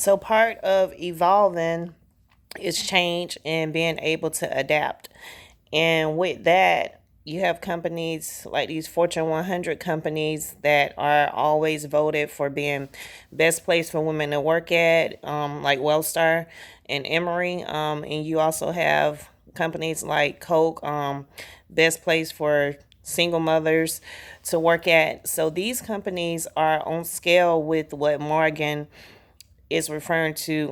So part of evolving is change and being able to adapt. And with that, you have companies like these Fortune 100 companies that are always voted for being best place for women to work at, like Wellstar and Emory. And you also have companies like Coke, best place for single mothers to work at. So these companies are on scale with what Morgan is referring to,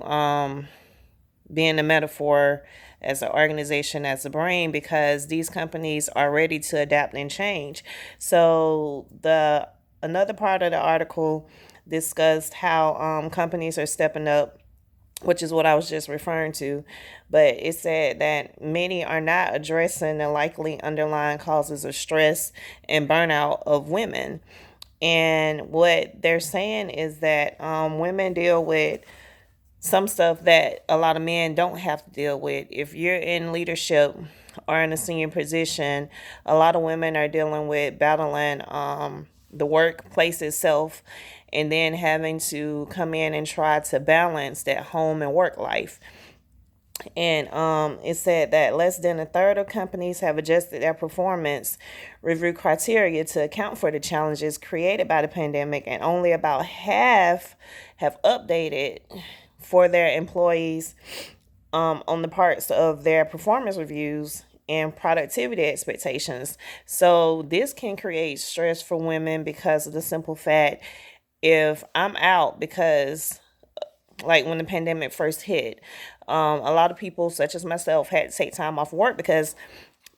being a metaphor as an organization as a brain, because these companies are ready to adapt and change. So the another part of the article discussed how companies are stepping up, which is what I was just referring to. But it said that many are not addressing the likely underlying causes of stress and burnout of women. And what they're saying is that women deal with some stuff that a lot of men don't have to deal with. If you're in leadership or in a senior position, a lot of women are dealing with battling the workplace itself, and then having to come in and try to balance that home and work life. And it said that less than a third of companies have adjusted their performance review criteria to account for the challenges created by the pandemic, and only about half have updated for their employees on the parts of their performance reviews and productivity expectations. So this can create stress for women because of the simple fact, if I'm out because, like when the pandemic first hit, a lot of people, such as myself, had to take time off work because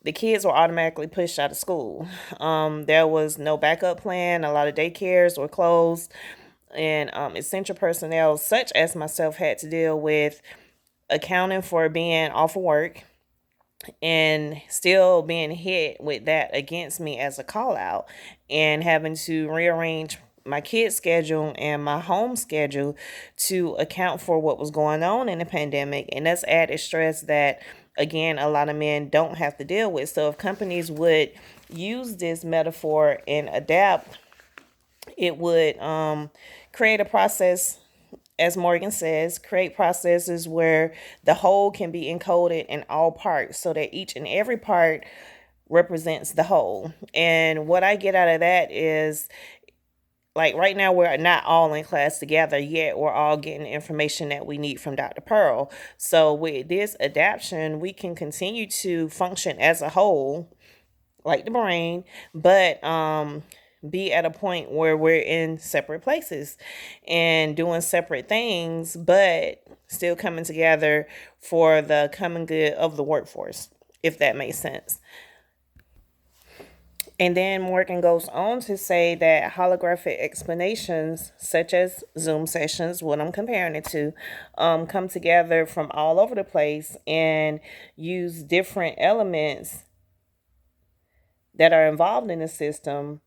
the kids were automatically pushed out of school. There was no backup plan. A lot of daycares were closed, and essential personnel, such as myself, had to deal with accounting for being off of work and still being hit with that against me as a call out, and having to rearrange my kids' schedule and my home schedule to account for what was going on in the pandemic. And that's added stress that, again, a lot of men don't have to deal with. So if companies would use this metaphor and adapt, it would create a process, as Morgan says, create processes where the whole can be encoded in all parts so that each and every part represents the whole. And what I get out of that is, like right now, we're not all in class together yet. We're all getting the information that we need from Dr. Pearl. So with this adaptation, we can continue to function as a whole, like the brain, but be at a point where we're in separate places and doing separate things, but still coming together for the common good of the workforce, if that makes sense. And then Morgan goes on to say that holographic explanations, such as Zoom sessions, what I'm comparing it to, come together from all over the place and use different elements that are involved in the system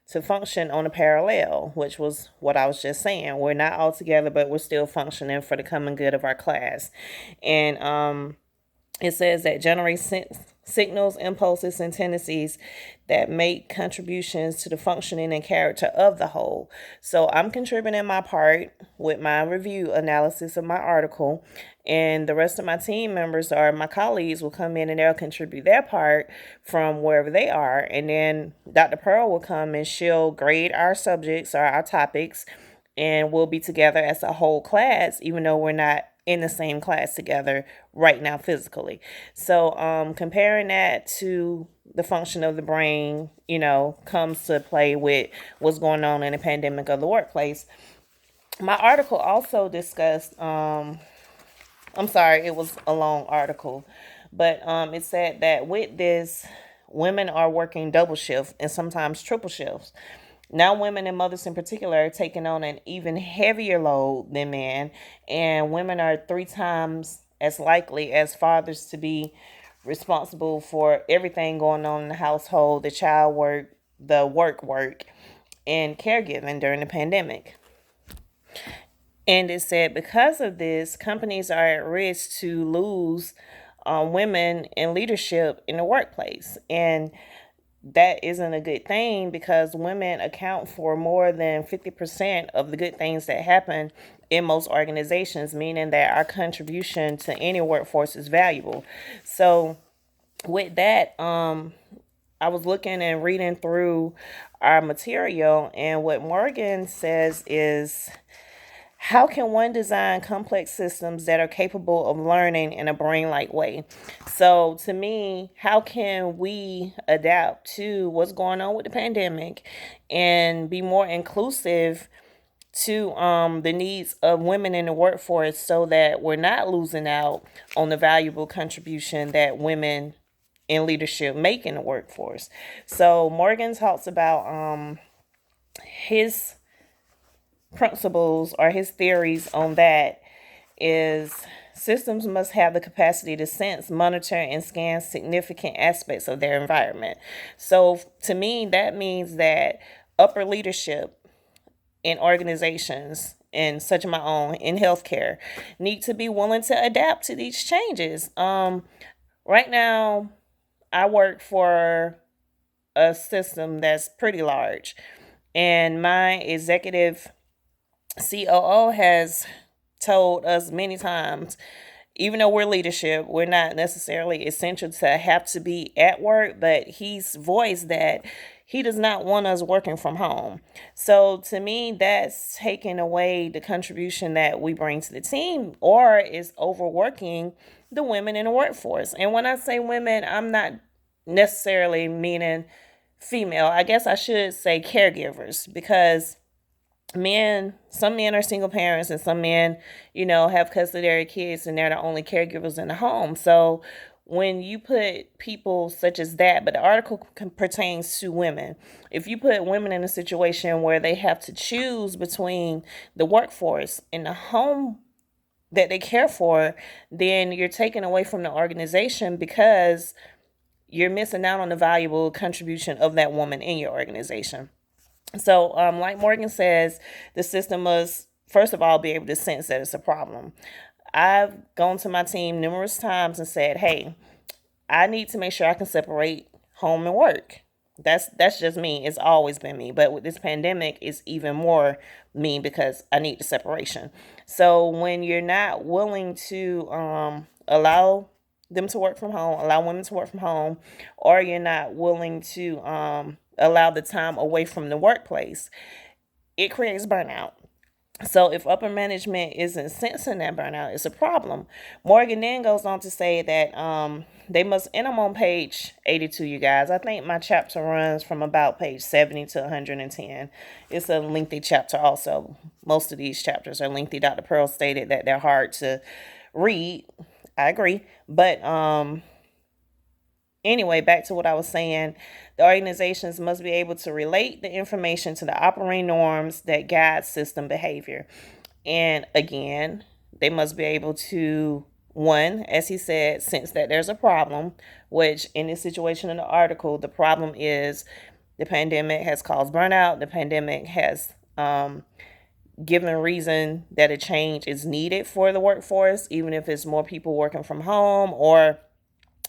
to function on a parallel, which was what I was just saying. We're not all together, but we're still functioning for the common good of our class. And it says that generate signals, impulses, and tendencies that make contributions to the functioning and character of the whole. So I'm contributing my part with my review analysis of my article, and the rest of my team members or my colleagues will come in and they'll contribute their part from wherever they are. And then Dr. Pearl will come and she'll grade our subjects or our topics, and we'll be together as a whole class, even though we're not in the same class together right now physically. So comparing that to the function of the brain, comes to play with what's going on in the pandemic of the workplace. My article also discussed, I'm sorry, it was a long article, but it said that with this, women are working double shift and sometimes triple shifts. Now, women and mothers in particular are taking on an even heavier load than men, and women are 3 times as likely as fathers to be responsible for everything going on in the household, the child work, the work, and caregiving during the pandemic. And it said because of this, companies are at risk to lose women in leadership in the workplace. And that isn't a good thing because women account for more than 50% of the good things that happen in most organizations, meaning that our contribution to any workforce is valuable. So, with that, I was looking and reading through our material, and what Morgan says is, how can one design complex systems that are capable of learning in a brain like way? So, to me, how can we adapt to what's going on with the pandemic and be more inclusive to the needs of women in the workforce so that we're not losing out on the valuable contribution that women in leadership make in the workforce? So, Morgan talks about his principles or his theories on that is systems must have the capacity to sense, monitor, and scan significant aspects of their environment. So to me, that means that upper leadership in organizations, and such of my own in healthcare, need to be willing to adapt to these changes. Right now, I work for a system that's pretty large, and my executive COO has told us many times, even though we're leadership, we're not necessarily essential to have to be at work, but he's voiced that he does not want us working from home. So to me, that's taking away the contribution that we bring to the team, or is overworking the women in the workforce. And when I say women, I'm not necessarily meaning female. I guess I should say caregivers, because some men are single parents, and some men, have custodial kids, and they're the only caregivers in the home. So when you put people such as that, but the article pertains to women, if you put women in a situation where they have to choose between the workforce and the home that they care for, then you're taking away from the organization because you're missing out on the valuable contribution of that woman in your organization. So, like Morgan says, the system must, first of all, be able to sense that it's a problem. I've gone to my team numerous times and said, hey, I need to make sure I can separate home and work. That's just me. It's always been me. But with this pandemic, it's even more me because I need the separation. So when you're not willing to allow them to work from home, allow women to work from home, or you're not willing to allow the time away from the workplace, it creates burnout. So if upper management isn't sensing that burnout, it's a problem. Morgan then goes on to say that they must, and I'm on page 82, you guys. I think my chapter runs from about page 70 to 110. It's a lengthy chapter also. Most of these chapters are lengthy. Dr. Pearl stated that they're hard to read. I agree. But anyway, back to what I was saying. The organizations must be able to relate the information to the operating norms that guide system behavior. And again, they must be able to, one, as he said, sense that there's a problem, which in this situation in the article, the problem is the pandemic has caused burnout. The pandemic has given reason that a change is needed for the workforce, even if it's more people working from home or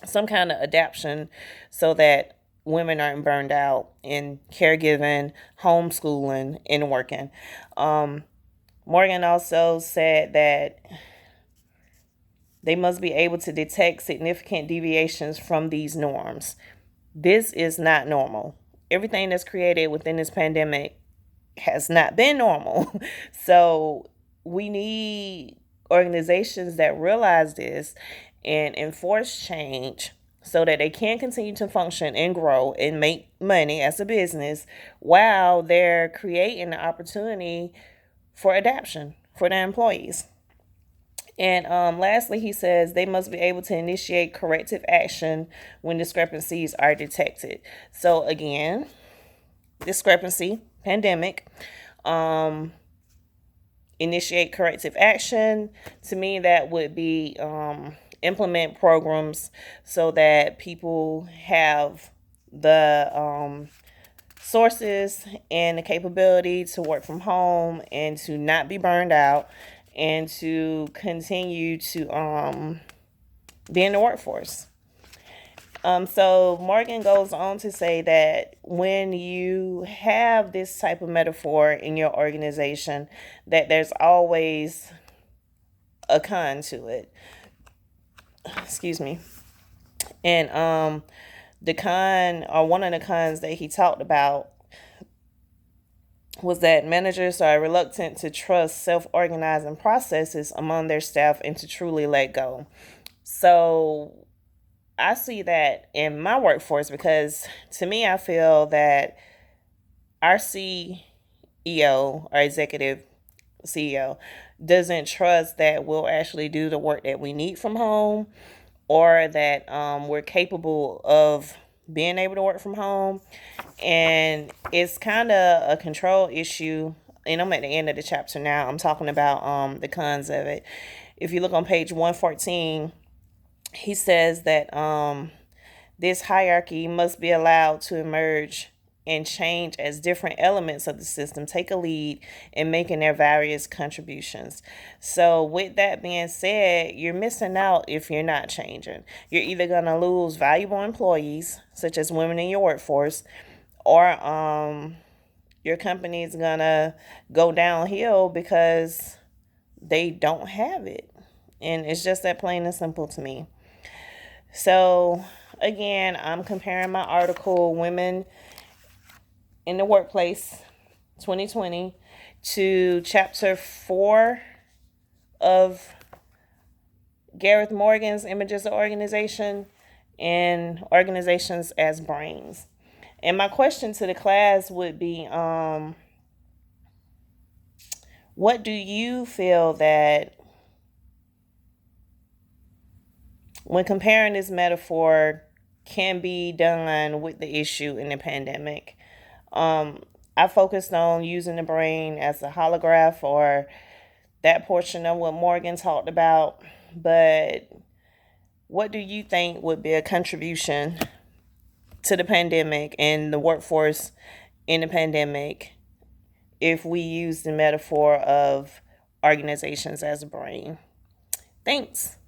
some kind of adaptation so that women aren't burned out in caregiving, homeschooling, and working. Morgan also said that they must be able to detect significant deviations from these norms. This is not normal. Everything that's created within this pandemic has not been normal. So we need organizations that realize this and enforce change so that they can continue to function and grow and make money as a business while they're creating the opportunity for adaptation for their employees. And lastly, he says they must be able to initiate corrective action when discrepancies are detected. So again, discrepancy, pandemic, initiate corrective action. To me, that would be implement programs so that people have the sources and the capability to work from home and to not be burned out and to continue to be in the workforce. So Morgan goes on to say that when you have this type of metaphor in your organization, that there's always a con to it. Excuse me. And the con, or one of the cons that he talked about, was that managers are reluctant to trust self-organizing processes among their staff and to truly let go. So I see that in my workforce because to me, I feel that our CEO, our executive CEO, doesn't trust that we'll actually do the work that we need from home, or that we're capable of being able to work from home. And it's kind of a control issue. And I'm at the end of the chapter now. I'm talking about the cons of it. If you look on page 114, he says that this hierarchy must be allowed to emerge and change as different elements of the system take a lead in making their various contributions. So, with that being said, you're missing out if you're not changing. You're either going to lose valuable employees, such as women in your workforce, or your company is going to go downhill because they don't have it. And it's just that plain and simple to me. So, again, I'm comparing my article, Women in the Workplace 2020, to chapter 4 of Gareth Morgan's Images of Organization and Organizations as Brains. And my question to the class would be what do you feel that, when comparing this metaphor, can be done with the issue in the pandemic? I focused on using the brain as a holograph, or that portion of what Morgan talked about. But what do you think would be a contribution to the pandemic and the workforce in the pandemic if we use the metaphor of organizations as a brain? Thanks.